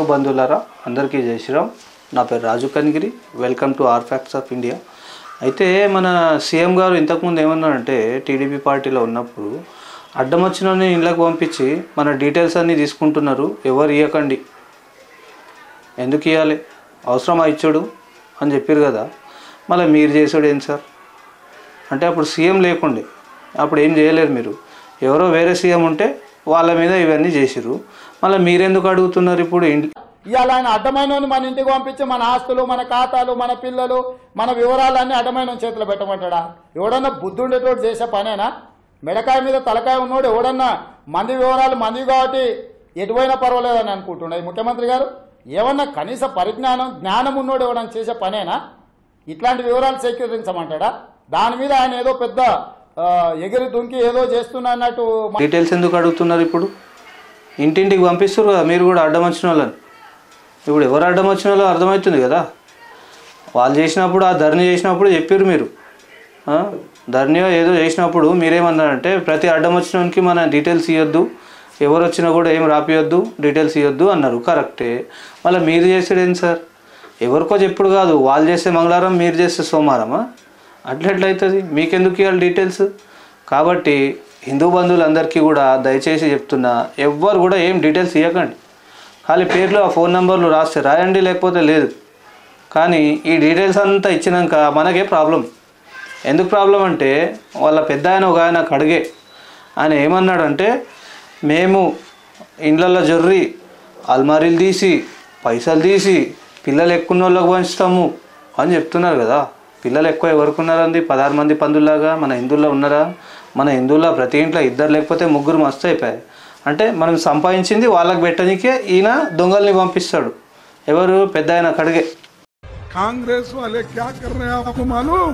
హిందూ బంధువులారా అందరికీ జై శ్రీరామ్. నా పేరు Raju Kanigiri. Welcome to our facts of India. అయితే మన సీఎం గారు ఇంతకుముందు ఏమన్నారంటే టీడీపీ పార్టీలో ఉన్నప్పుడు అడ్డం వచ్చిన ఇళ్ళకి పంపించి మన డీటెయిల్స్ అన్నీ తీసుకుంటున్నారు, ఎవరు ఇవ్వకండి, ఎందుకు ఇవ్వాలి, అవసరమా ఇచ్చాడు అని చెప్పారు కదా. మళ్ళీ మీరు చేసాడు ఏంటి సార్ అంటే అప్పుడు సీఎం లేకుండే, అప్పుడు ఏం చేయలేరు మీరు. ఎవరో వేరే సీఎం ఉంటే వాళ్ళ మీద ఇవన్నీ చేసిరు, మళ్ళీ మీరెందుకు అడుగుతున్నారు ఇప్పుడు? ఇవాళ ఆయన అడ్డమైన మన ఇంటికి పంపించి మన ఆస్తులు, మన ఖాతాలు, మన పిల్లలు, మన వివరాలన్నీ అడ్డమైన చేతిలో పెట్టమంటాడా? ఎవడన్నా బుద్ధి ఉండేటోడు చేసే పనేనా? మెడకాయ మీద తలకాయ ఉన్నోడు ఎవడన్నా మంది వివరాలు మంది కాబట్టి ఎటువైనా పర్వాలేదని అనుకుంటున్నాయి ముఖ్యమంత్రి గారు. ఏమన్నా కనీస పరిజ్ఞానం జ్ఞానం ఉన్నోడు ఎవడన్నా చేసే పనేనా? ఇట్లాంటి వివరాలు సేకరించమంటాడా? దాని మీద ఆయన ఏదో పెద్ద ఎగిరి దుంకి ఏదో చేస్తున్నా అన్నట్టు డీటెయిల్స్ ఎందుకు అడుగుతున్నారు? ఇప్పుడు ఇంటింటికి పంపిస్తారు కదా మీరు కూడా అడ్డం వచ్చిన వాళ్ళని. ఇప్పుడు ఎవరు అడ్డం వచ్చిన వాళ్ళు అర్థమవుతుంది కదా. వాళ్ళు చేసినప్పుడు ఆ ధర్నీ చేసినప్పుడు చెప్పారు మీరు, ధర్నీ ఏదో చేసినప్పుడు మీరేమన్నారంటే ప్రతి అడ్డం వచ్చినకి మన డీటెయిల్స్ ఇవ్వద్దు, ఎవరు వచ్చినా కూడా ఏం రాపియొద్దు, డీటెయిల్స్ ఇవ్వద్దు అన్నారు. కరెక్టే. మళ్ళీ మీరు చేసేది ఏంటి సార్? ఎవరికో చెప్పుడు కాదు, వాళ్ళు చేస్తే మంగళవారం మీరు చేస్తే సోమవారమా? అట్లెట్లయితుంది? మీకెందుకు ఇవ్వాలి డీటెయిల్స్? కాబట్టి హిందూ బంధువులందరికీ కూడా దయచేసి చెప్తున్నా, ఎవ్వరు కూడా ఏం డీటెయిల్స్ ఇవ్వకండి. ఖాళీ పేర్లు ఆ ఫోన్ నెంబర్లు రాస్తే రాయండి, లేకపోతే లేదు. కానీ ఈ డీటెయిల్స్ అంతా ఇచ్చినాక మనకే ప్రాబ్లం. ఎందుకు ప్రాబ్లం అంటే వాళ్ళ పెద్ద ఆయన ఒక ఆయన కడిగే ఆయన ఏమన్నాడంటే, మేము ఇండ్లలో జొర్రి అల్మారీలు తీసి పైసలు తీసి పిల్లలు ఎక్కువ వాళ్ళకి పంచుతాము అని చెప్తున్నారు కదా. పిల్లలు ఎక్కువ ఎవరికి ఉన్నారండి? 16 మంది పందుల్లాగా మన హిందువుల్లో ఉన్నారా? మన హిందువుల్లో ప్రతి ఇంట్లో 2 లేకపోతే 3 మస్తు అయిపోయాయి. అంటే మనం సంపాదించింది వాళ్ళకి పెట్టడానికే ఈయన దొంగల్ని పంపిస్తాడు. ఎవరు? పెద్ద ఆయన కడిగే. కాంగ్రెస్ वाले क्या कर रहे हैं आपको मालूम?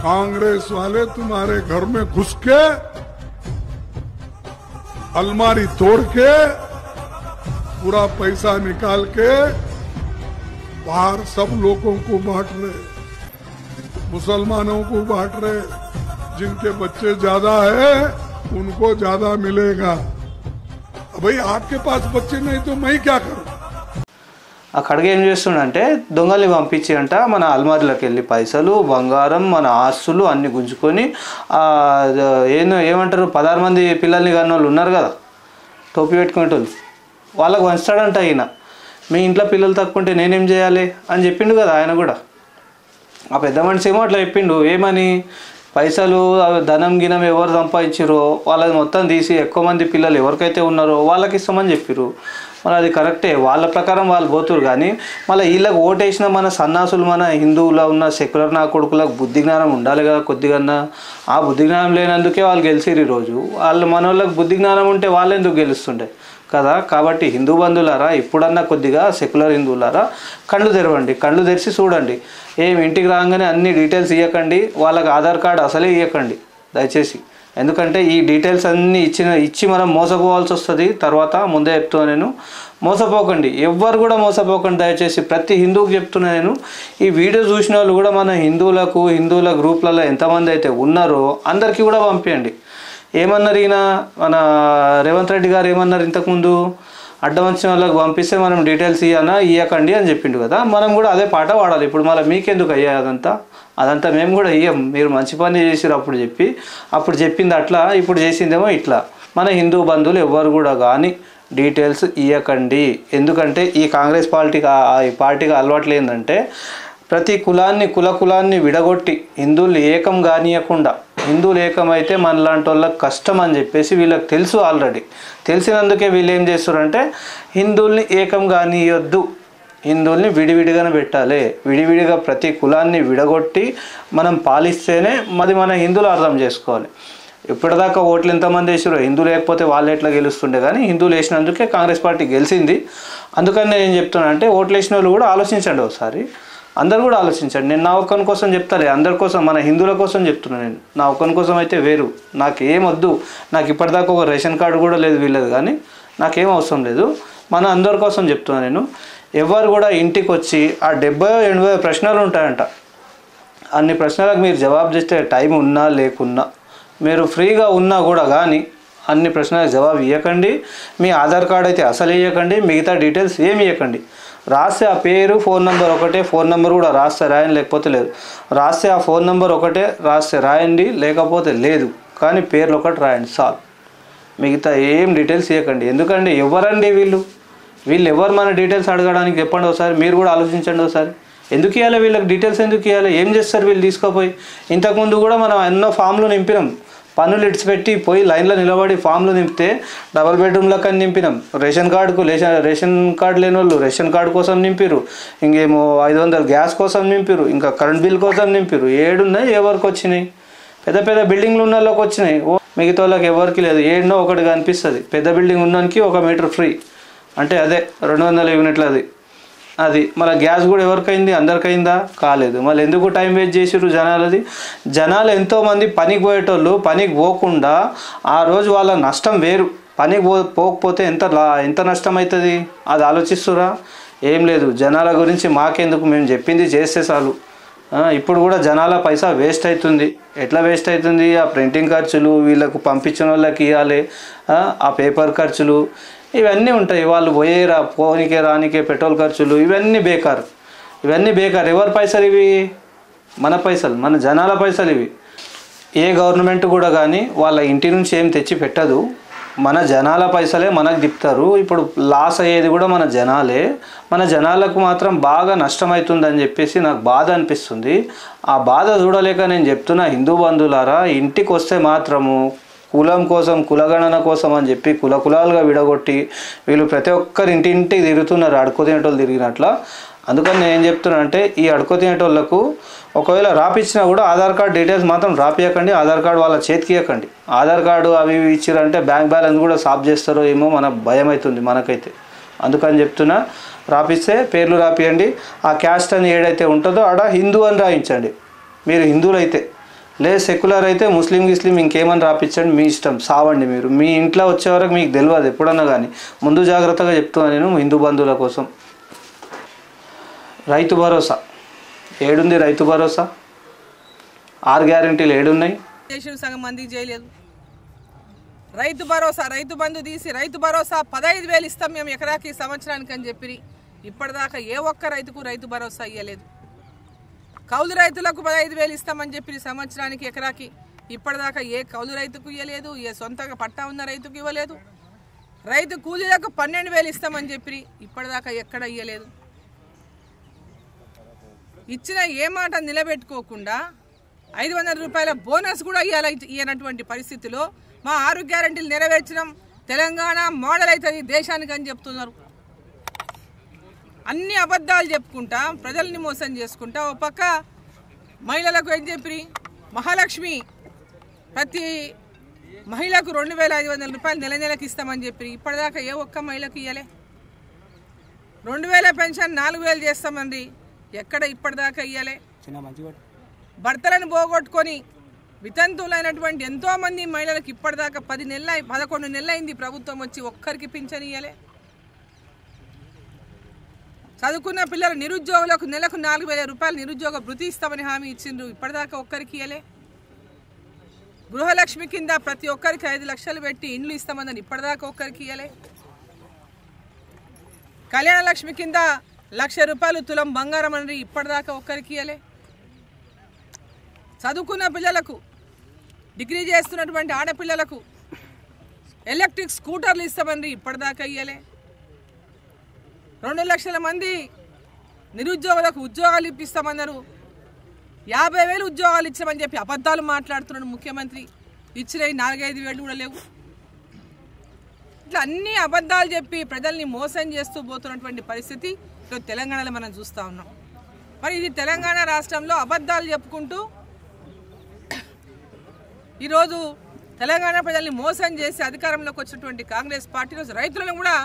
कांग्रेस वाले तुम्हारे घर में घुस के अलमारी तोड़ के पूरा पैसा निकाल के बाहर सब लोगों को बांट रहे, मुसलमानों को बांट रहे, जिनके बच्चे ज्यादा है उनको ज्यादा मिलेगा. भाई आपके पास बच्चे नहीं तो मैं क्या करूं? ఆ కడిగ ఏం చేస్తుండంటే దొంగల్ని పంపించి అంట మన అల్మారీలోకి వెళ్ళి పైసలు, బంగారం, మన ఆస్తులు అన్నీ గుంజుకొని ఏమంటారు 16 మంది పిల్లల్ని కాని వాళ్ళు ఉన్నారు కదా టోపీ పెట్టుకునేటోళ్ళు, వాళ్ళకు వంచుతాడంట ఈయన. మీ ఇంట్లో పిల్లలు తక్కువ ఉంటే నేనేం చేయాలి అని చెప్పిండు కదా ఆయన కూడా. ఆ పెద్ద మనిషి ఏమో అట్లా చెప్పిండు. ఏమని? పైసలు ధనం గినం ఎవరు సంపాదించారో వాళ్ళది మొత్తం తీసి ఎక్కువ మంది పిల్లలు ఎవరికైతే ఉన్నారో వాళ్ళకి ఇస్తామని చెప్పారు. మరి అది కరెక్టే, వాళ్ళ ప్రకారం వాళ్ళు పోతురు. కానీ మళ్ళీ వీళ్ళకి ఓటేసిన మన సన్నాసులు, మన హిందువులో ఉన్న సెక్యులర్ నా కొడుకులకు బుద్ధి జ్ఞానం ఉండాలి కదా కొద్దిగా. ఆ బుద్ధి జ్ఞానం లేనందుకే వాళ్ళు గెలిచిరు ఈరోజు. వాళ్ళు మన వాళ్ళకి బుద్ధి జ్ఞానం ఉంటే వాళ్ళు ఎందుకు గెలుస్తుండే కదా. కాబట్టి హిందూ బంధువులారా, ఇప్పుడన్నా కొద్దిగా సెక్యులర్ హిందువులారా కళ్ళు తెరవండి, కళ్ళు తెరిచి చూడండి. ఏం ఇంటికి రాగానే అన్ని డీటెయిల్స్ ఇవ్వకండి, వాళ్ళకి ఆధార్ కార్డు అసలే ఇవ్వకండి దయచేసి. ఎందుకంటే ఈ డీటెయిల్స్ అన్నీ ఇచ్చి మనం మోసపోవాల్సి వస్తుంది తర్వాత. ముందే చెప్తున్నా నేను, మోసపోకండి, ఎవ్వరు కూడా మోసపోకండి దయచేసి. ప్రతి హిందువుకి చెప్తున్నా నేను. ఈ వీడియో చూసిన వాళ్ళు కూడా మన హిందువుల గ్రూప్లలో ఎంతమంది అయితే ఉన్నారో అందరికీ కూడా పంపించండి. ఏమన్నారు ఈయన మన రేవంత్ రెడ్డి గారు ఏమన్నారు ఇంతకుముందు? అడ్డం వచ్చిన వాళ్ళకి పంపిస్తే మనం డీటెయిల్స్ ఇవ్వకండి అని చెప్పిండు కదా. మనం కూడా అదే పాట వాడాలి. ఇప్పుడు మళ్ళీ మీకెందుకు అయ్యా అదంతా మేము కూడా ఇయ్యం. మీరు మంచి పని చేసిరు అప్పుడు చెప్పింది అట్లా, ఇప్పుడు చేసిందేమో ఇట్లా. మన హిందూ బంధువులు ఎవ్వరు కూడా కానీ డీటెయిల్స్ ఇవ్వకండి. ఎందుకంటే ఈ కాంగ్రెస్ పార్టీకి అలవాట్లు ఏంటంటే ప్రతి కులాన్ని విడగొట్టి హిందువుల్ని ఏకం కానియకుండా, హిందువులు ఏకమైతే మనలాంటి వాళ్ళకి కష్టం అని చెప్పేసి వీళ్ళకి తెలుసు. ఆల్రెడీ తెలిసినందుకే వీళ్ళు ఏం చేస్తారంటే హిందువుల్ని ఏకం కానియొద్దు, హిందువుల్ని విడివిడిగానే పెట్టాలి. విడివిడిగా ప్రతి కులాన్ని విడగొట్టి మనం పాలిస్తేనే మన హిందువులు అర్థం చేసుకోవాలి. ఇప్పటిదాకా ఓట్లు ఎంతమంది వేసారో, హిందువులు లేకపోతే వాళ్ళు ఎట్లా గెలుస్తుండే. కానీ హిందువులు వేసినందుకే కాంగ్రెస్ పార్టీ గెలిచింది. అందుకని నేను ఏం చెప్తున్నా అంటే ఓట్లు వేసిన వాళ్ళు కూడా ఆలోచించండి ఒకసారి. అందరు కూడా ఆలోచించండి. నేను నా ఒక్కని కోసం చెప్తాలే, అందరి కోసం, మన హిందువుల కోసం చెప్తున్నాను నేను. నా ఒక్కని కోసం అయితే వేరు, నాకేం వద్దు. నాకు ఇప్పటిదాకా ఒక రేషన్ కార్డు కూడా లేదు వీళ్ళది, కానీ నాకేం అవసరం లేదు. మన అందరి కోసం చెప్తున్నాను నేను. ఎవరు కూడా ఇంటికి వచ్చి ఆ 70-80 ప్రశ్నలు ఉంటాయంట. అన్ని ప్రశ్నలకు మీరు జవాబు చేస్తే టైం ఉన్నా లేకున్నా, మీరు ఫ్రీగా ఉన్నా కూడా కానీ అన్ని ప్రశ్నలకు జవాబు ఇవ్వకండి. మీ ఆధార్ కార్డు అయితే అసలు ఇవ్వకండి, మిగతా డీటెయిల్స్ ఏమి ఇవ్వకండి. రాస్తే ఆ పేరు ఫోన్ నెంబర్ ఒకటే, ఫోన్ నెంబర్ కూడా రాస్తే రాయండి, లేకపోతే లేదు. రాస్తే ఆ ఫోన్ నెంబర్ ఒకటే రాస్తే రాయండి, లేకపోతే లేదు. కానీ పేర్లు ఒకటి రాయండి చాలు. మిగతా ఏం డీటెయిల్స్ ఇవ్వకండి. ఎందుకండి ఎవరండి వీళ్ళు ఎవరు మన డీటెయిల్స్ అడగడానికి చెప్పండి ఒకసారి. మీరు కూడా ఆలోచించండి ఒకసారి. ఎందుకు ఇవ్వాలి వీళ్ళకి డీటెయిల్స్? ఎందుకు ఇవ్వాలి? ఏం చేస్తారు వీళ్ళు తీసుకుపోయి? ఇంతకుముందు కూడా మనం ఎన్నో ఫామ్లు నింపినాం. పన్నులు ఇడిచిపెట్టి పోయి లైన్లో నిలబడి ఫామ్లు నింపితే డబల్ బెడ్రూమ్లకు అని నింపినాం. రేషన్ కార్డు లేని వాళ్ళు రేషన్ కార్డు కోసం నింపిరు. ఇంకేమో 500 గ్యాస్ కోసం నింపిరు. ఇంకా కరెంట్ బిల్ కోసం నింపిరు. ఏడున్నాయి ఎవరికి వచ్చినాయి? పెద్ద పెద్ద బిల్డింగ్లు ఉన్న వాళ్ళకి వచ్చినాయి. మిగతా వాళ్ళకి ఎవరికి లేదు. ఏడునో ఒకటి కనిపిస్తుంది. పెద్ద బిల్డింగ్ ఉన్నకి 1 మీటర్ ఫ్రీ, అంటే అదే 200 యూనిట్లు. అది మళ్ళీ గ్యాస్ కూడా ఎవరికైంది? అందరికైందా? కాలేదు. మళ్ళీ ఎందుకు టైం వేస్ట్ చేసిర్రు జనాలది? జనాలు ఎంతోమంది పనికి పోయేటోళ్ళు పనికి పోకుండా ఆ రోజు వాళ్ళ నష్టం వేరు. పనికి పోకపోతే ఎంత నష్టం అవుతుంది అది ఆలోచిస్తురా? ఏం లేదు. జనాల గురించి మాకెందుకు, మేము చెప్పింది చేస్తే చాలు. ఇప్పుడు కూడా జనాల పైసా వేస్ట్ అవుతుంది. ఎట్లా వేస్ట్ అవుతుంది? ఆ ప్రింటింగ్ ఖర్చులు, వీళ్ళకు పంపించిన వాళ్ళకి ఇవ్వాలి, ఆ పేపర్ ఖర్చులు, ఇవన్నీ ఉంటాయి. వాళ్ళు పోనీకే రానికే పెట్రోల్ ఖర్చులు, ఇవన్నీ బేకారు. ఎవరి పైసలు ఇవి? మన పైసలు, మన జనాల పైసలు ఇవి. ఏ గవర్నమెంట్ కూడా కానీ వాళ్ళ ఇంటి నుంచి ఏం తెచ్చి పెట్టదు. మన జనాల పైసలే మనకు దిప్తారు. ఇప్పుడు లాస్ అయ్యేది కూడా మన జనాలే. మన జనాలకు మాత్రం బాగా నష్టమవుతుందని చెప్పేసి నాకు బాధ అనిపిస్తుంది. ఆ బాధ చూడలేక నేను చెప్తున్నా, హిందూ బంధువులారా, ఇంటికి వస్తే మాత్రము కులం కోసం, కులగణన కోసం అని చెప్పి కులాలుగా విడగొట్టి వీళ్ళు ప్రతి ఒక్కరు ఇంటింటికి తిరుగుతున్నారు, అడుక్కు తినేటోళ్ళు తిరిగినట్ల. అందుకని నేను ఏం చెప్తున్నా అంటే, ఈ అడుక్కు తినేటోళ్ళకు ఒకవేళ రాపిచ్చినా కూడా ఆధార్ కార్డు డీటెయిల్స్ మాత్రం రాపియకండి. ఆధార్ కార్డు వాళ్ళ చేతికి ఇవ్వకండి. ఆధార్ కార్డు అవి ఇచ్చిరంటే బ్యాంక్ బ్యాలెన్స్ కూడా సాఫ్ చేస్తారో ఏమో మన భయం అవుతుంది మనకైతే. అందుకని చెప్తున్నా, రాపిస్తే పేర్లు రాపియండి. ఆ క్యాస్ట్ అని ఏడైతే ఉంటుందో ఆడ హిందూ అని రాయించండి. మీరు హిందువులు అయితే, లేదు సెక్యులర్ అయితే ముస్లిం ఇంకేమని రాపించండి, మీ ఇష్టం, సావండి. మీరు మీ ఇంట్లో వచ్చే వరకు మీకు తెలియదు ఎప్పుడన్నా కానీ. ముందు జాగ్రత్తగా చెప్తున్నాను నేను హిందూ బంధువుల కోసం. రైతు భరోసా ఏడుంది? రైతు భరోసా 6 గ్యారెంటీలు ఏడున్నాయి? సగం మందికి చేయలేదు. రైతు భరోసా, రైతు బంధు తీసి రైతు భరోసా 15,000 ఇస్తాం మేము ఎకరాకి సంవత్సరానికి అని చెప్పి ఇప్పటిదాకా ఏ ఒక్క రైతుకు రైతు భరోసా ఇవ్వలేదు. కౌలు రైతులకు 15,000 ఇస్తామని చెప్పి సంవత్సరానికి ఎకరాకి ఇప్పటిదాకా ఏ కౌలు రైతుకు ఇవ్వలేదు, ఏ సొంతంగా పట్టా ఉన్న రైతుకు ఇవ్వలేదు. రైతు కూలీలకు 12,000 ఇస్తామని చెప్పి ఇప్పటిదాకా ఎక్కడ ఇవ్వలేదు. ఇచ్చిన ఏ మాట నిలబెట్టుకోకుండా 500 రూపాయల బోనస్ కూడా ఇవ్వనటువంటి పరిస్థితిలో మా 6 గ్యారెంటీలు నెరవేర్చడం తెలంగాణ మోడల్ అవుతుంది దేశానికి అని చెప్తున్నారు. అన్ని అబద్ధాలు చెప్పుకుంటా ప్రజల్ని మోసం చేసుకుంటా ఒక పక్క మహిళలకు ఏం చెప్పి మహాలక్ష్మి ప్రతి మహిళకు 2,500 రూపాయలు నెలకు ఇస్తామని చెప్పి ఇప్పటిదాకా ఏ ఒక్క మహిళకు ఇవ్వలే. 2,000 పెన్షన్ 4,000 చేస్తామండి, ఎక్కడ ఇప్పటిదాకా ఇవ్వలే. భర్తలను పోగొట్టుకొని వితంతువులైనటువంటి ఎంతోమంది మహిళలకు ఇప్పటిదాకా 11 నెలలు అయింది ప్రభుత్వం వచ్చి, ఒక్కరికి పింఛన్ ఇవ్వలే. చదువుకున్న పిల్లలు నిరుద్యోగులకు నెలకు 4,000 రూపాయలు నిరుద్యోగ భృతి ఇస్తామని హామీ ఇచ్చిండ్రు, ఇప్పటిదాకా ఒక్కరికి ఇవ్వలే. గృహలక్ష్మి కింద ప్రతి ఒక్కరికి 5 లక్షలు పెట్టి ఇండ్లు ఇస్తామని ఇప్పటిదాకా ఒక్కరికి ఇవ్వలే. కళ్యాణ లక్ష్మి కింద 1,00,000 రూపాయలు తులం బంగారం అని ఇప్పటిదాకా ఒక్కరికి ఇవ్వలే. చదువుకున్న పిల్లలకు, డిగ్రీ చేస్తున్నటువంటి ఆడపిల్లలకు ఎలక్ట్రిక్ స్కూటర్లు ఇస్తామని ఇప్పటిదాకా ఇవ్వలే. 2 లక్షల మంది నిరుద్యోగులకు ఉద్యోగాలు ఇప్పిస్తామన్నారు, 50,000 ఉద్యోగాలు ఇచ్చామని చెప్పి అబద్ధాలు మాట్లాడుతున్నాడు ముఖ్యమంత్రి. ఇచ్చినవి 4-5 వేలు కూడా లేవు. ఇట్లా అన్ని అబద్ధాలు చెప్పి ప్రజల్ని మోసం చేస్తూ పోతున్నటువంటి పరిస్థితి ఇప్పుడు తెలంగాణలో మనం చూస్తూ ఉన్నాం. మరి ఇది తెలంగాణ రాష్ట్రంలో అబద్ధాలు చెప్పుకుంటూ ఈరోజు తెలంగాణ ప్రజల్ని మోసం చేసి అధికారంలోకి వచ్చినటువంటి కాంగ్రెస్ పార్టీ రోజు రైతులను కూడా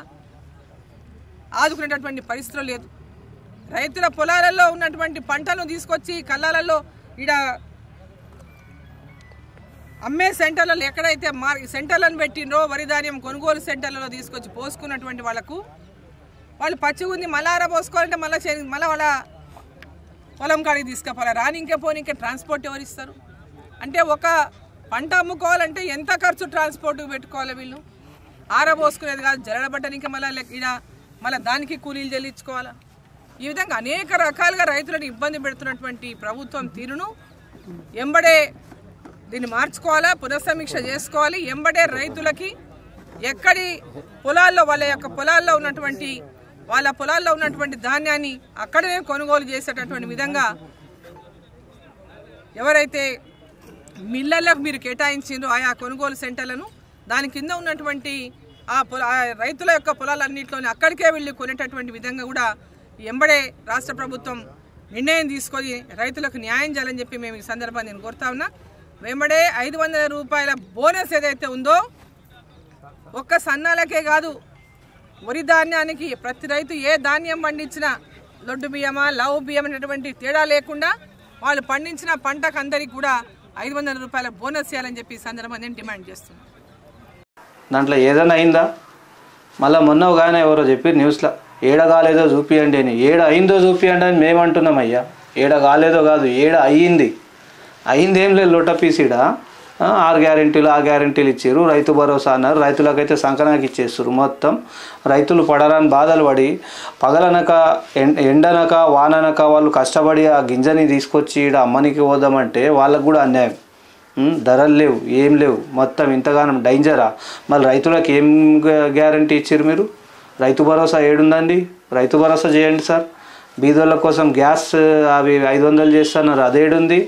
ఆదుకునేటటువంటి పరిస్థితులు లేదు. రైతుల పొలాలలో ఉన్నటువంటి పంటను తీసుకొచ్చి కళ్ళాలలో ఈడ అమ్మే సెంటర్లలో ఎక్కడైతే సెంటర్లను పెట్టినరో వరి ధాన్యం కొనుగోలు సెంటర్లలో తీసుకొచ్చి పోసుకున్నటువంటి వాళ్ళు పచ్చి ఉంది మళ్ళీ పోసుకోవాలంటే మళ్ళీ వాళ్ళ పొలం కాడికి తీసుకుపోవాలి. రాని ఇంకా పోనీ ఇంకా ట్రాన్స్పోర్ట్ ఎవరు ఇస్తారు? అంటే ఒక పంట అమ్ముకోవాలంటే ఎంత ఖర్చు ట్రాన్స్పోర్ట్కి పెట్టుకోవాలి వీళ్ళు? ఆరబోసుకునేది కాదు, జరడబట్టడానికి మళ్ళీ దానికి కూలీలు చెల్లించుకోవాలా? ఈ విధంగా అనేక రకాలుగా రైతులను ఇబ్బంది పెడుతున్నటువంటి ప్రభుత్వం తీరును ఎంబడే దీన్ని మార్చుకోవాలా, పునఃసమీక్ష చేసుకోవాలి. ఎంబడే రైతులకి ఎక్కడి పొలాల్లో వాళ్ళ పొలాల్లో ఉన్నటువంటి ధాన్యాన్ని అక్కడనే కొనుగోలు చేసేటటువంటి విధంగా ఎవరైతే మిల్లర్లకు మీరు కేటాయించిండ్రో ఆయా కొనుగోలు సెంటర్లను దాని కింద ఉన్నటువంటి ఆ రైతుల యొక్క పొలాలన్నింటిలోని అక్కడికే వెళ్ళి కొనేటటువంటి విధంగా కూడా ఎంబడే రాష్ట్ర ప్రభుత్వం నిర్ణయం తీసుకొని రైతులకు న్యాయం చేయాలని చెప్పి మేము ఈ సందర్భాన్ని నేను కోరుతా ఉన్నా. వెంబడే 500 రూపాయల బోనస్ ఏదైతే ఉందో ఒక్క సన్నాలకే కాదు, వరి ధాన్యానికి ప్రతి రైతు ఏ ధాన్యం పండించినా లొడ్డు బియ్యమా లవ్ బియ్యం అనేటువంటి తేడా లేకుండా వాళ్ళు పండించిన పంటకు అందరికీ కూడా 500 రూపాయల బోనస్ చేయాలని చెప్పి ఈ సందర్భంగా నేను డిమాండ్ చేస్తున్నాను. దాంట్లో ఏదైనా అయిందా? మళ్ళీ మొన్న ఒక ఆయన ఎవరో చెప్పి న్యూస్లో ఏడ కాలేదో చూపియండి అని. ఏడ అయిందో చూపియండి అని మేము అంటున్నాం. అయ్యా ఏడ కాలేదో కాదు, ఏడ అయ్యింది ఏం లేదు. లొట్టపీసీడా 6 గ్యారెంటీలు ఇచ్చారు, రైతు భరోసా అన్నారు. రైతులకైతే సంకనాకి ఇచ్చేస్తారు. మొత్తం రైతులు పడరాని బాధలు పడి పగలనక ఎండనక వాననక వాళ్ళు కష్టపడి ఆ గింజని తీసుకొచ్చి ఈడ అమ్మనికి పోదామంటే వాళ్ళకు కూడా అన్యాయం. ధరలు లేవు, ఏం లేవు, మొత్తం ఇంతగానం డేంజరా. మళ్ళీ రైతులకు ఏం గ్యారంటీ ఇచ్చారు మీరు? రైతు భరోసా ఏడుందండి? రైతు భరోసా చేయండి సార్. బీదోళ్ళ కోసం గ్యాస్ అవి 500 చేస్తున్నారు, అదేడుంది?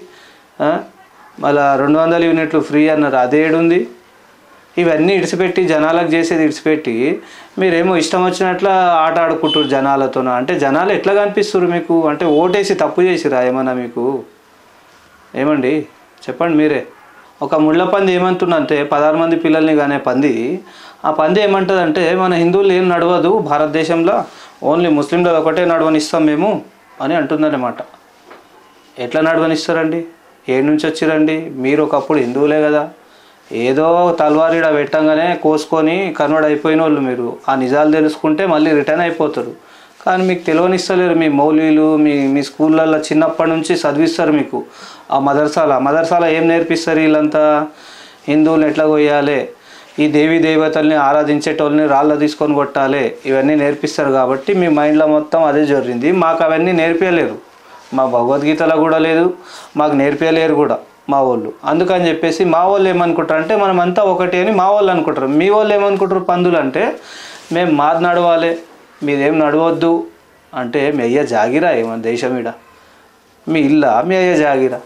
మళ్ళీ 200 యూనిట్లు ఫ్రీ అన్నారు, అదేడుంది? ఇవన్నీ ఇడిచిపెట్టి జనాలకు చేసేది ఇడిచిపెట్టి మీరేమో ఇష్టం వచ్చినట్ల ఆట ఆడుకుంటారు జనాలతో. అంటే జనాలు ఎట్లా కనిపిస్తారు మీకు? అంటే ఓటేసి తప్పు చేసిరా ఏమన్నా మీకు? ఏమండి చెప్పండి మీరే. ఒక ముళ్ళ పంది ఏమంటుందంటే 16 మంది పిల్లల్ని కానీ పంది, ఆ పంది ఏమంటుందంటే మన హిందువులు ఏం నడవదు భారతదేశంలో, ఓన్లీ ముస్లింలు ఒకటే నడవనిస్తాం మేము అని అంటుందన్నమాట. ఎట్లా నడవనిస్తారండి? ఏడు నుంచి వచ్చిరండి? మీరు ఒకప్పుడు హిందువులే కదా, ఏదో తల్వారీడ పెట్టంగానే కోసుకొని కన్వర్ట్ అయిపోయిన వాళ్ళు మీరు. ఆ నిజాలు తెలుసుకుంటే మళ్ళీ రిటర్న్ అయిపోతారు. కానీ మీకు తెలియనిస్తలేరు. మీ మౌలీలు మీ స్కూళ్ళల్లో చిన్నప్పటి నుంచి చదివిస్తారు మీకు. ఆ మదర్సాల ఏం నేర్పిస్తారు? వీళ్ళంతా హిందువులు ఎట్లా కొయ్యాలి, ఈ దేవీ దేవతల్ని ఆరాధించేటోళ్ళని రాళ్ళ తీసుకొని కొట్టాలి, ఇవన్నీ నేర్పిస్తారు. కాబట్టి మీ మైండ్లో మొత్తం అదే జరిగింది. మాకు అవన్నీ నేర్పించలేరు. మా భగవద్గీతలో కూడా లేదు, మాకు నేర్పించలేరు కూడా మా వాళ్ళు. అందుకని చెప్పేసి మా వాళ్ళు ఏమనుకుంటారు అంటే మనమంతా ఒకటి అని మా వాళ్ళు అనుకుంటారు. మీ వాళ్ళు ఏమనుకుంటారు? పందులు అంటే మేము మాది నడవాలి, మీదేం నడవద్దు అంటే మీ అయ్య జాగిరా ఏమన్నా దేశమీడ? మీ ఇల్లా మీ అయ్య జాగిరా?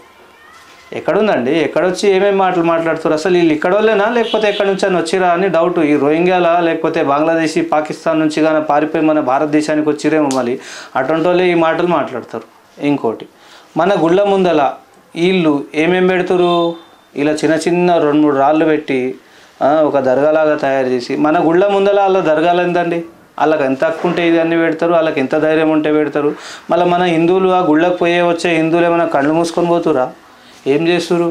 ఎక్కడుందండి? ఎక్కడొచ్చి ఏమేమి మాట్లాడుతారు? అసలు వీళ్ళు ఇక్కడ వాళ్ళేనా లేకపోతే ఎక్కడి నుంచి అని వచ్చిరా అని డౌట్. ఈ రోహింగ్యాలా లేకపోతే బంగ్లాదేశ్ పాకిస్తాన్ నుంచి కానీ పారిపోయి మన భారతదేశానికి వచ్చిరేమో. మళ్ళీ అటువంటి వాళ్ళే ఈ మాటలు మాట్లాడతారు. ఇంకోటి, మన గుళ్ళ ముందల వీళ్ళు ఏమేమి పెడతారు? ఇలా చిన్న 2-3 రాళ్ళు పెట్టి ఒక దర్గాలాగా తయారు చేసి మన గుళ్ళ ముందల వాళ్ళ దర్గాలు ఎంతండి? వాళ్ళకి ఎంత హక్కు ఉంటే ఇది అన్నీ పెడతారు, వాళ్ళకి ఎంత ధైర్యం ఉంటే పెడతారు. మళ్ళీ మన హిందువులు ఆ గుళ్ళకు వచ్చే హిందువులు ఏమైనా కళ్ళు మూసుకొని పోతురా? ఏం చేస్తురు?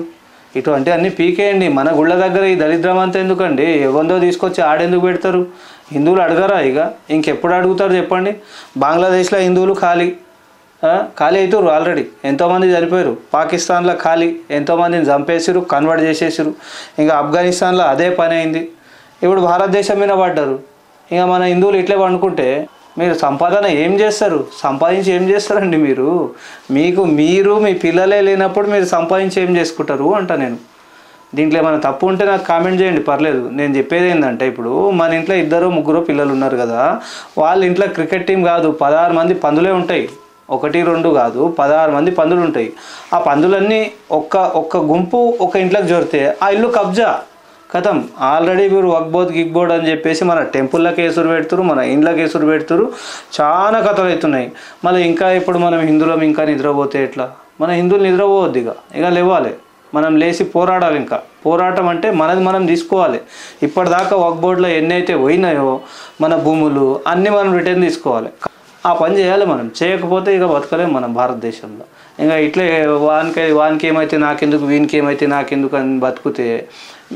ఇటువంటి అన్నీ పీకేయండి. మన గుళ్ళ దగ్గర ఈ దరిద్రం అంతా ఎందుకండి? ఎవరిదో తీసుకొచ్చి ఆడెందుకు పెడతారు? హిందువులు అడగరా? ఇక ఇంకెప్పుడు అడుగుతారు చెప్పండి? బంగ్లాదేశ్లో హిందువులు ఖాళీ అవుతారు ఆల్రెడీ, ఎంతోమంది చనిపోయారు. పాకిస్తాన్లో ఖాళీ, ఎంతోమందిని చంపేసారు, కన్వర్ట్ చేసేసారు. ఇంకా ఆఫ్ఘనిస్తాన్లో అదే పని అయింది. ఇప్పుడు భారతదేశం మీద పడ్డారు. ఇంకా మన హిందువులు ఇట్లే పండుకుంటే మీరు సంపాదన ఏం చేస్తారు? సంపాదించి ఏం చేస్తారండి మీరు? మీరు మీ పిల్లలే లేనప్పుడు మీరు సంపాదించి ఏం చేసుకుంటారు అంట నేను. దీంట్లో ఏమైనా తప్పు ఉంటే నాకు కామెంట్ చేయండి, పర్లేదు. నేను చెప్పేది ఏంటంటే ఇప్పుడు మన ఇంట్లో 2-3 పిల్లలు ఉన్నారు కదా, వాళ్ళ ఇంట్లో క్రికెట్ టీం కాదు 16 మంది పందులే ఉంటాయి. 1-2 కాదు 16 మంది పందులు ఉంటాయి. ఆ పందులన్నీ ఒక్క గుంపు ఒక ఇంట్లోకి జోరితే ఆ ఇల్లు కబ్జా కథం. ఆల్రెడీ మీరు గిగ్బోర్డ్ అని చెప్పేసి మన టెంపుల్లో కేసులు పెడుతురు, మన ఇండ్ల కేసులు పెడుతురు, చాలా కథలు అవుతున్నాయి. మళ్ళీ ఇంకా ఇప్పుడు మనం హిందువులం ఇంకా నిద్రపోతే ఎట్లా? మన హిందువులు నిద్రపోవద్దు, ఇక లేవాలి, మనం లేచి పోరాడాలి. ఇంకా పోరాటం అంటే మనది మనం తీసుకోవాలి. ఇప్పటిదాకా బోర్డులో ఎన్నైతే పోయినాయో మన భూములు అన్నీ మనం రిటర్న్ తీసుకోవాలి. ఆ పని చేయాలి. మనం చేయకపోతే ఇక బతకలేము మనం భారతదేశంలో. ఇంకా ఇట్లే వానికి ఏమైతే నాకెందుకు, వీనికి ఏమైతే నాకెందుకు అని బతుకుతే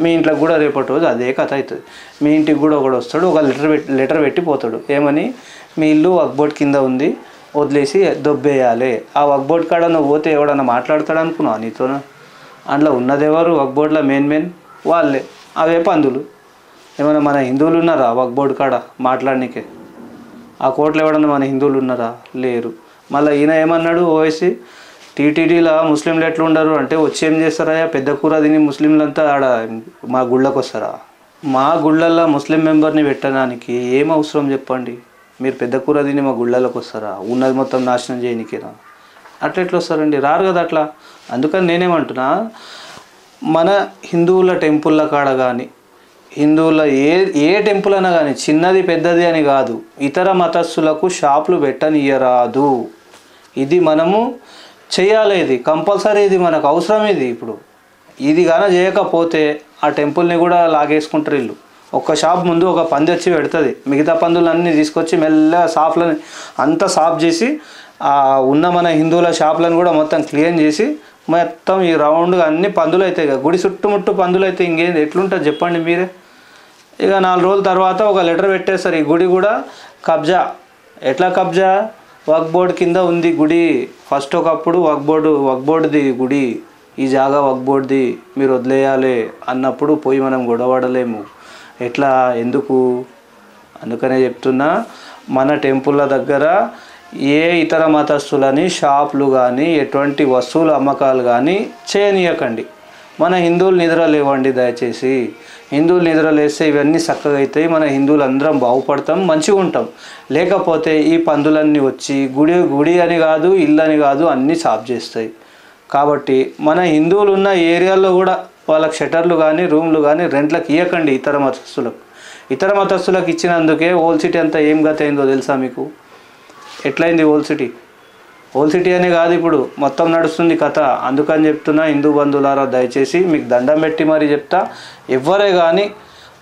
మీ ఇంట్లోకి కూడా రేపటి రోజు అదే కథ అవుతుంది. మీ ఇంటికి కూడా ఒకడు వస్తాడు, ఒక లెటర్ పెట్టి పోతాడు. ఏమని? మీ ఇల్లు వక్బోర్డ్ కింద ఉంది, వదిలేసి దొబ్బేయాలి. ఆ వక్బోర్డ్ కాడ నువ్వు పోతే ఎవడన్నా మాట్లాడతాడు అనుకున్నావు నీతో? అందులో ఉన్నదెవరు వక్ బోర్డులో మెయిన్ వాళ్ళే. అవే పందులు. ఏమైనా మన హిందువులు ఉన్నారా వక్ బోర్డు కాడ మాట్లాడనీకే? ఆ కోర్టులో ఎవడన్నా మన హిందువులు ఉన్నారా? లేరు. మళ్ళీ ఈయన ఏమన్నాడు, ఓవైసీ టీటీడీలో ముస్లింలు ఎట్లా ఉండరు అంటే, వచ్చి ఏం చేస్తారా, పెద్ద కూర తిని ముస్లింలంతా ఆడ మా గుళ్ళకు వస్తారా? మా గుళ్ళల్లో ముస్లిం మెంబర్ని పెట్టడానికి ఏం అవసరం చెప్పండి? మీరు పెద్ద కూర తిని మా గుళ్ళలోకి వస్తారా? ఉన్నది మొత్తం నాశనం చేయనికేనా? అట్లా ఎట్లా వస్తారండి? రారు కదా అట్లా. అందుకని నేనేమంటున్నా, మన హిందువుల టెంపుల్ల కాడ కానీ, హిందువుల ఏ టెంపుల్ అయినా కానీ, చిన్నది పెద్దది అని కాదు, ఇతర మతస్థులకు షాపులు పెట్టనియరాదు. ఇది మనము చేయాలి. ఇది కంపల్సరీ, ఇది మనకు అవసరం. ఇప్పుడు ఇది కానీ చేయకపోతే ఆ టెంపుల్ని కూడా లాగేసుకుంటారు వీళ్ళు. ఒక్క షాప్ ముందు ఒక పంది వచ్చి పెడుతుంది, మిగతా పందులన్నీ తీసుకొచ్చి మెల్లగా షాప్లని అంతా సాఫ్ చేసి ఉన్న మన హిందువుల షాపులను కూడా మొత్తం క్లీన్ చేసి మొత్తం ఈ రౌండ్గా అన్ని పందులు అవుతాయి కదా, గుడి చుట్టుముట్టు పందులు అయితే ఇంకేంది ఎట్లుంటుంది చెప్పండి మీరే. ఇక 4 రోజుల తర్వాత ఒక లెటర్ పెట్టేస్తారు, ఈ గుడి కూడా కబ్జా. ఎట్లా కబ్జా? వక్ బోర్డు కింద ఉంది గుడి. ఫస్ట్ ఒకప్పుడు వక్ బోర్డుది గుడి, ఈ జాగా వక్ బోర్డుది, మీరు వదిలేయాలి అన్నప్పుడు పోయి మనం గొడవడలేము. ఎట్లా? ఎందుకు? అందుకనే చెప్తున్నా, మన టెంపుల్ల దగ్గర ఏ ఇతర మతస్థులని షాపులు కానీ ఎటువంటి వస్తువుల అమ్మకాలు కానీ చేయనీయకండి. మన హిందువులు నిద్ర లేవండి దయచేసి. హిందువులు నిద్ర లేస్తే ఇవన్నీ చక్కగా అవుతాయి, మన హిందువులు అందరం బాగుపడతాం, మంచిగా ఉంటాం. లేకపోతే ఈ పందులన్నీ వచ్చి గుడి అని కాదు, ఇల్లు అని కాదు, అన్నీ సాఫ్ చేస్తాయి. కాబట్టి మన హిందువులు ఉన్న ఏరియాలో కూడా వాళ్ళకి షటర్లు కానీ రూమ్లు కానీ రెంట్లకు ఇవ్వకండి ఇతర మతస్థులకు. ఇతర మతస్థులకు ఇచ్చినందుకే ఓల్డ్ సిటీ అంతా ఏం గత అయిందో తెలుసా మీకు? ఎట్లయింది ఓల్డ్ సిటీ? ఓల్డ్ సిటీ అనే కాదు, ఇప్పుడు మొత్తం నడుస్తుంది కథ. అందుకని చెప్తున్నా, హిందూ బంధువులారా దయచేసి మీకు దండం పెట్టి మరీ చెప్తా, ఎవరే కానీ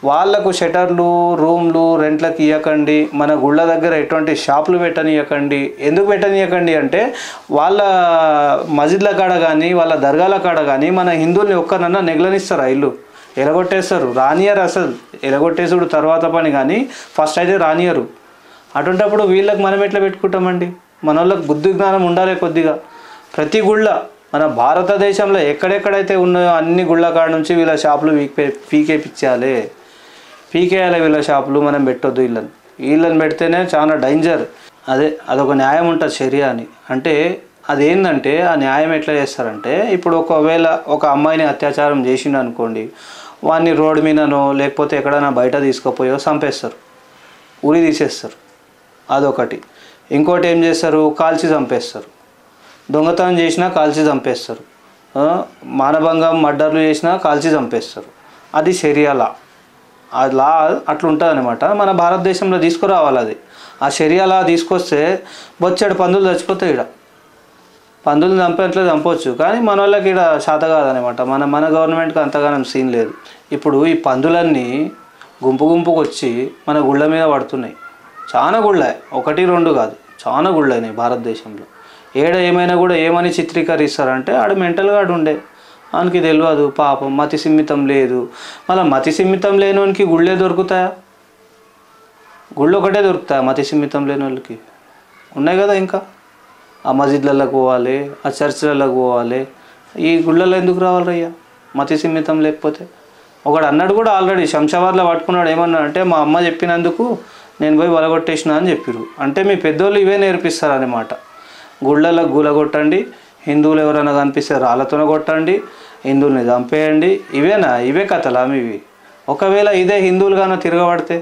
వాళ్లకు షటర్లు రూమ్లు రెంట్లకు ఇవ్వకండి. మన గుళ్ళ దగ్గర ఎటువంటి షాపులు పెట్టనియకండి. ఎందుకు పెట్టనియకండి అంటే, వాళ్ళ మస్జిద్ల కాడ కానీ వాళ్ళ దర్గాల కాడ కానీ మన హిందువుల్ని ఒక్కరన్నా నెగ్లనిస్తారా? ఇల్లు ఎలగొట్టేస్తారు, రానియరు. అసలు ఎలగొట్టేసుడు తర్వాత పని, కానీ ఫస్ట్ అయితే రానియరు. అటువంటిప్పుడు వీళ్ళకి మనం ఎట్లా పెట్టుకుంటామండి? మన వాళ్ళకి బుద్ధి జ్ఞానం ఉండాలి కొద్దిగా. ప్రతి గుళ్ళ మన భారతదేశంలో ఎక్కడెక్కడైతే ఉన్నాయో అన్ని గుళ్ళ కాడ నుంచి వీళ్ళ షాపులు పీకేయాలి. వీళ్ళ షాపులు మనం పెట్టొద్దు. వీళ్ళని పెడితేనే చాలా డేంజర్. అదొక న్యాయం ఉంటుంది షరియా అని. అంటే అదేంటంటే, ఆ న్యాయం ఎట్లా చేస్తారంటే, ఇప్పుడు ఒకవేళ ఒక అమ్మాయిని అత్యాచారం చేసిండు అనుకోండి, వాడిని రోడ్డు మీదనో లేకపోతే ఎక్కడైనా బయట తీసుకుపోయో చంపేస్తారు, ఉరి తీసేస్తారు. అదొకటి. ఇంకోటి ఏం చేస్తారు, కాల్చి చంపేస్తారు. దొంగతనం చేసినా కాల్చి చంపేస్తారు. మానభంగం మర్డర్లు చేసినా కాల్చి చంపేస్తారు. అది షరియా లా. ఆ లా అట్లుంటుంది అనమాట. మన భారతదేశంలో తీసుకురావాలి అది. ఆ షరియా లా తీసుకొస్తే బొచ్చెడు పందులు చచ్చిపోతాయి. పందులు చంపవచ్చు, కానీ మన వాళ్ళకి ఇక్కడ శాత కాదనమాట. మన గవర్నమెంట్కి అంతగానం సీన్ లేదు. ఇప్పుడు ఈ పందులన్నీ గుంపుకు వచ్చి మన గుళ్ళ మీద పడుతున్నాయి. చాలా గుళ్ళ, 1-2 కాదు, చాలా గుళ్ళైనాయి భారతదేశంలో. ఏమైనా కూడా ఏమని చిత్రీకరిస్తారంటే, ఆడు మెంటల్గా ఉండే, ఆయనకి తెలియదు పాపం, మతి సిమ్మితం లేదు. మళ్ళీ మతి సిమ్మితం లేనివానికి గుళ్ళే దొరుకుతాయా? గుళ్ళు ఒకటే దొరుకుతాయా మతి సిమ్మితం లేని వాళ్ళకి? ఉన్నాయి కదా. ఇంకా ఆ మస్జిద్లలోకి పోవాలి, ఆ చర్చిలలోకి పోవాలి. ఈ గుళ్ళలో ఎందుకు రావాలయ్యా మతి సిమ్మితం లేకపోతే? ఒకడు అన్నాడు కూడా ఆల్రెడీ, శంషాబాద్లో పట్టుకున్నాడు. ఏమన్నా అంటే, మా అమ్మ చెప్పినందుకు నేను పోయి వలగొట్టేసిన అని చెప్పారు. అంటే మీ పెద్దోళ్ళు ఇవే నేర్పిస్తారన్నమాట. గుళ్ళలో గులగొట్టండి, హిందువులు ఎవరైనా కనిపిస్తే రాళ్ళతోనే కొట్టండి, హిందువుల్ని చంపేయండి. ఇవే కథలా మీవి? ఒకవేళ ఇదే హిందువులు గాన తిరగబడితే,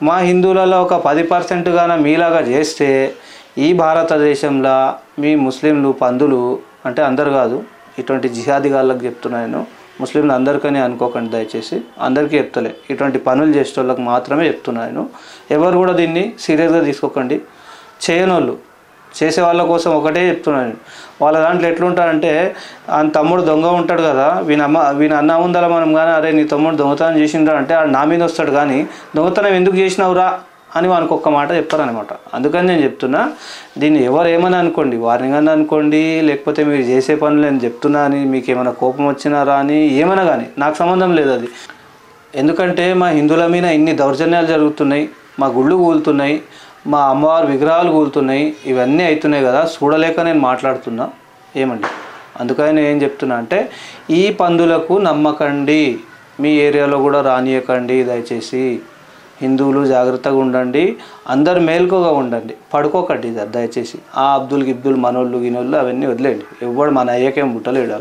మా హిందువులలో ఒక 10% గాన మీలాగా చేస్తే, ఈ భారతదేశంలో మీ ముస్లింలు పందులు, అంటే అందరు కాదు, ఇటువంటి జిహాదీగాళ్ళకి చెప్తున్నాను, ముస్లింలు అందరికని అనుకోకండి దయచేసి, అందరికీ చెప్తలే, ఇటువంటి పనులు చేసే వాళ్ళకి మాత్రమే చెప్తున్నాను. ఎవరు కూడా దీన్ని సీరియస్గా తీసుకోకండి. చేయనోళ్ళు, చేసే వాళ్ళ కోసం ఒకటే చెప్తున్నాను. వాళ్ళ దాంట్లో ఎట్లుంటారంటే, ఆయన తమ్ముడు దొంగ ఉంటాడు కదా, వీని అన్న ఉందల మనం కానీ, అరే నీ తమ్ముడు దొంగతనం చేసిండ్రా అంటే ఆడు నా మీద వస్తాడు, కానీ దొంగతనం ఎందుకు చేసినావురా అని వానికి ఒక్క మాట చెప్తారనమాట. అందుకని నేను చెప్తున్నా, దీన్ని ఎవరు ఏమని అనుకోండి, వారిని కానీ అనుకోండి, లేకపోతే మీరు చేసే పనులు నేను చెప్తున్నా అని మీకు ఏమైనా కోపం వచ్చినారా అని ఏమైనా కానీ నాకు సంబంధం లేదు అది. ఎందుకంటే మా హిందువుల మీద ఇన్ని దౌర్జన్యాలు జరుగుతున్నాయి, మా గుళ్ళు కూలుతున్నాయి, మా అమ్మవారి విగ్రహాలు కూలుతున్నాయి, ఇవన్నీ అవుతున్నాయి కదా, చూడలేక నేను మాట్లాడుతున్నా. ఏమండి? అందుకని నేను ఏం చెప్తున్నా అంటే ఈ పందులకు నమ్మకండి, మీ ఏరియాలో కూడా రానియకండి. దయచేసి హిందువులు జాగ్రత్తగా ఉండండి, అందరు మేల్కోగా ఉండండి, పడుకోకండి దయచేసి. ఆ అబ్దుల్ గిబ్దుల్ మనోళ్ళు గినోళ్ళు అవన్నీ వదిలేండి. ఎవడు మన అయ్యకేం పుట్టలేడు,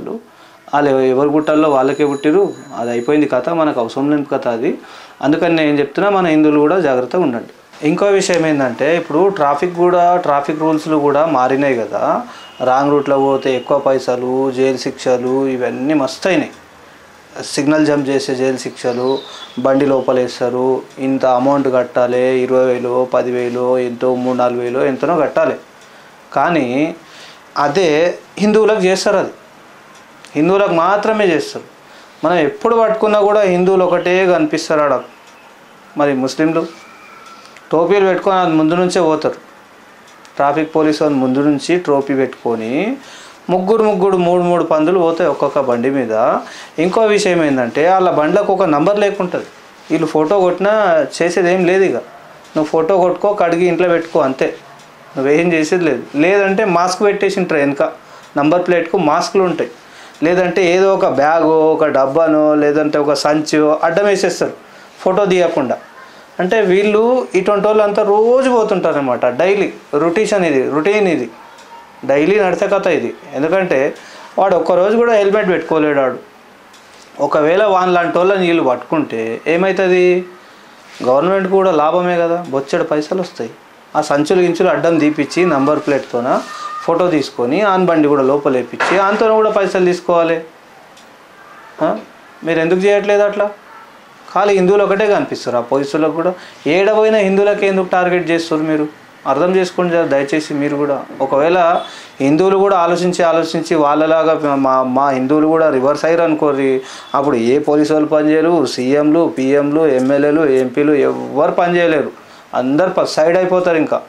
వాళ్ళు ఎవరు పుట్టాలో వాళ్ళకే పుట్టిరు. అది అయిపోయింది కథ, మనకు అవసరం లేని కథ అది. అందుకని నేను చెప్తున్నా మన హిందువులు కూడా జాగ్రత్తగా ఉండండి. ఇంకో విషయం ఏంటంటే ఇప్పుడు ట్రాఫిక్ రూల్స్లు కూడా మారినాయి కదా. రాంగ్ రూట్లో పోతే ఎక్కువ పైసలు, జైలు శిక్షలు ఇవన్నీ మస్తు అయినాయి. సిగ్నల్ జంప్ చేసే జైలు శిక్షలు, బండి లోపలేస్తారు, ఇంత అమౌంట్ కట్టాలి, 20,000 10,000 ఎంతో 3-4 ఎంతనో కట్టాలి. కానీ అదే హిందువులకు చేస్తారు, అది హిందువులకు మాత్రమే చేస్తారు. మనం ఎప్పుడు పట్టుకున్నా కూడా హిందువులు ఒకటే కనిపిస్తారు ఆడ. మరి ముస్లింలు టోపీలు పెట్టుకొని అది ముందు నుంచే పోతారు. ట్రాఫిక్ పోలీసు వాళ్ళు ముందు నుంచి టోపీ పెట్టుకొని ముగ్గురు 3 పందులు పోతాయి ఒక్కొక్క బండి మీద. ఇంకో విషయం ఏంటంటే వాళ్ళ బండ్లకు ఒక నంబర్ లేకుంటుంది. వీళ్ళు ఫోటో కొట్టినా చేసేది ఏం లేదు. ఇక నువ్వు ఫోటో కొట్టుకో, కడిగి ఇంట్లో పెట్టుకో, అంతే, నువ్వేం చేసేది లేదు. లేదంటే మాస్క్ పెట్టేసి ఉంటారు వెనక, నంబర్ ప్లేట్కు మాస్కులు ఉంటాయి. లేదంటే ఏదో ఒక బ్యాగో, ఒక డబ్బానో, లేదంటే ఒక సంచో అడ్డం వేసేస్తారు ఫోటో తీయకుండా. అంటే వీళ్ళు ఇటువంటి వాళ్ళు అంతా రోజు పోతుంటారు అన్నమాట. డైలీ రొటీన్ ఇది డైలీ నడిచే కథ ఇది. ఎందుకంటే వాడు ఒక్కరోజు కూడా హెల్మెట్ పెట్టుకోలేడు వాడు. ఒకవేళ వాన్ లాంటి వాళ్ళని వీళ్ళు పట్టుకుంటే ఏమవుతుంది, గవర్నమెంట్ కూడా లాభమే కదా, బొచ్చెడు పైసలు వస్తాయి. ఆ గించులు అడ్డం తీపిచ్చి నంబర్ ప్లేట్తోన ఫోటో తీసుకొని ఆన్ బండి కూడా లోపల వేపించి ఆన్తో కూడా పైసలు తీసుకోవాలి. మీరు ఎందుకు చేయట్లేదు అట్లా? ఖాళీ హిందువులు ఒకటే కనిపిస్తారు ఆ పోలీసులకు కూడా. ఏడపోయినా హిందువులకి ఎందుకు టార్గెట్ చేస్తారు? మీరు అర్థం చేసుకోండి దయచేసి మీరు కూడా. ఒకవేళ హిందువులు కూడా ఆలోచించి వాళ్ళలాగా మా హిందువులు కూడా రివర్స్ అయ్యారు అనుకోరి, అప్పుడు ఏ పోలీసు వాళ్ళు పనిచేయరు, సీఎంలు, పిఎంలు, ఎమ్మెల్యేలు, ఎంపీలు ఎవరు పనిచేయలేరు. అందరు సైడ్ అయిపోతారు. ఇంకా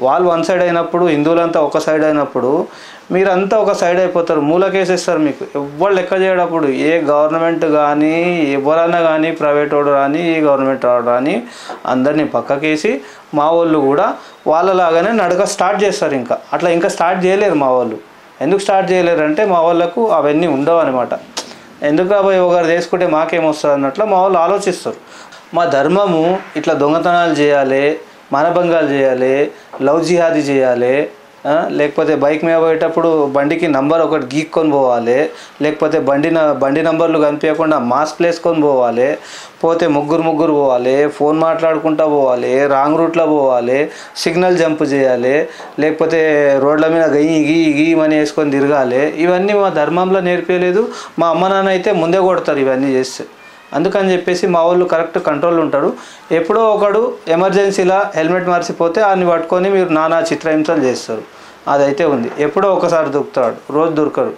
వాళ్ళు వన్ సైడ్ అయినప్పుడు, హిందువులంతా ఒక సైడ్ అయినప్పుడు మీరంతా ఒక సైడ్ అయిపోతారు, మూలకేసేస్తారు. మీకు ఎవ్వరు లెక్క చేయడప్పుడు ఏ గవర్నమెంట్ కానీ ఎవరన్నా కానీ, ప్రైవేట్ వాడు కానీ ఏ గవర్నమెంట్ వాడు కానీ అందరినీ పక్కకేసి మా వాళ్ళు కూడా వాళ్ళలాగానే నడక స్టార్ట్ చేస్తారు. ఇంకా స్టార్ట్ చేయలేరు మా వాళ్ళు. ఎందుకు స్టార్ట్ చేయలేరు అంటే మా వాళ్ళకు అవన్నీ ఉండవు అనమాట. ఎందుకు అబ్బాయి ఒకరు చేసుకుంటే మాకేమొస్తుంది అన్నట్లు మా వాళ్ళు ఆలోచిస్తారు. మా ధర్మము ఇట్లా దొంగతనాలు చేయాలి, మానభంగాలు చేయాలి, లవ్ జిహాదీ చేయాలి, లేకపోతే బైక్ మీద పోయేటప్పుడు బండికి నంబర్ ఒకటి గీక్కొని పోవాలి, లేకపోతే బండి నంబర్లు కనిపించకుండా మాస్క్ వేసుకొని పోవాలి, పోతే ముగ్గురు పోవాలి, ఫోన్ మాట్లాడుకుంటూ పోవాలి, రాంగ్ రూట్లో పోవాలి, సిగ్నల్ జంప్ చేయాలి, లేకపోతే రోడ్ల మీద గీమని వేసుకొని తిరగాలి. ఇవన్నీ మా ధర్మంలో నేర్పలేదు. మా అమ్మ నాన్న అయితే ముందే కొడతారు ఇవన్నీ చేస్తే. అందుకని చెప్పేసి మా వాళ్ళు కరెక్ట్ కంట్రోల్ ఉంటాడు. ఎప్పుడో ఒకడు ఎమర్జెన్సీలా హెల్మెట్ మర్చిపోతే ఆయన్ని పట్టుకొని మీరు నానా చిత్రహింసలు చేస్తారు. అదైతే ఉంది. ఎప్పుడో ఒకసారి దొరుకుతాడు, రోజు దొరకడు.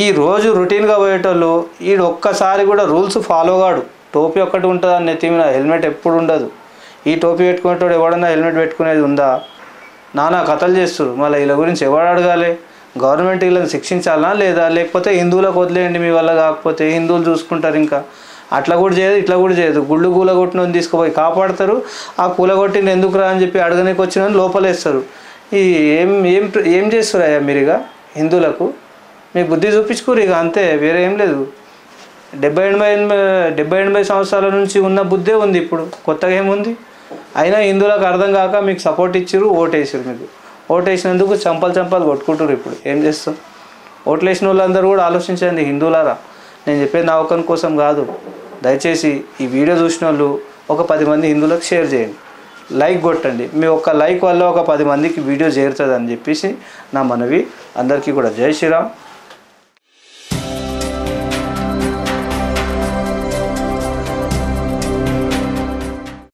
ఈ రోజు రొటీన్గా పోయేటోళ్ళు వీడు ఒక్కసారి కూడా రూల్స్ ఫాలో కాడు. టోపీ ఒక్కటి ఉంటుంది అని నెత్తి మీద, హెల్మెట్ ఎప్పుడు ఉండదు. ఈ టోపీ పెట్టుకునేటోడు ఎవడన్నా హెల్మెట్ పెట్టుకునేది ఉందా? నానా కథలు చేస్తారు. మళ్ళీ వీళ్ళ గురించి ఎవడు అడగాలి? గవర్నమెంట్ వీళ్ళని శిక్షించాలా లేదా? లేకపోతే హిందువులకు వదిలేయండి, మీ వల్ల కాకపోతే హిందువులు చూసుకుంటారు. ఇంకా అట్లా కూడా చేయదు, ఇట్లా కూడా చేయదు. గుళ్ళు కూలగొట్టిన తీసుకుపోయి కాపాడతారు. ఆ కూలగొట్టిన ఎందుకు రా అని చెప్పి అడగనికి వచ్చిన లోపలేస్తారు. ఈ ఏం చేస్తారు అయ్యా మీరు? ఇక హిందువులకు మీ బుద్ధి చూపించుకోరు ఇక, అంతే, వేరే ఏం లేదు. 70-80 సంవత్సరాల నుంచి ఉన్న బుద్ధే ఉంది, ఇప్పుడు కొత్తగా ఏముంది? అయినా హిందువులకు అర్థం కాక మీకు సపోర్ట్ ఇచ్చారు, ఓటేసారు. మీకు ఓటేసినందుకు చంపలు కొట్టుకుంటారు. ఇప్పుడు ఏం చేస్తాం? ఓట్లు వేసిన వాళ్ళందరూ కూడా ఆలోచించండి హిందువులారా. నేను చెప్పేది నా ఒక్కరి కోసం కాదు. దయచేసి ఈ వీడియో చూసిన వాళ్ళు ఒక 10 మంది హిందువులకు షేర్ చేయండి, లైక్ కొట్టండి. మీ ఒక్క లైక్ వల్ల ఒక 10 మందికి వీడియో చేరుతుంది అని చెప్పేసి నా మనవి. అందరికీ కూడా జై శ్రీరామ్.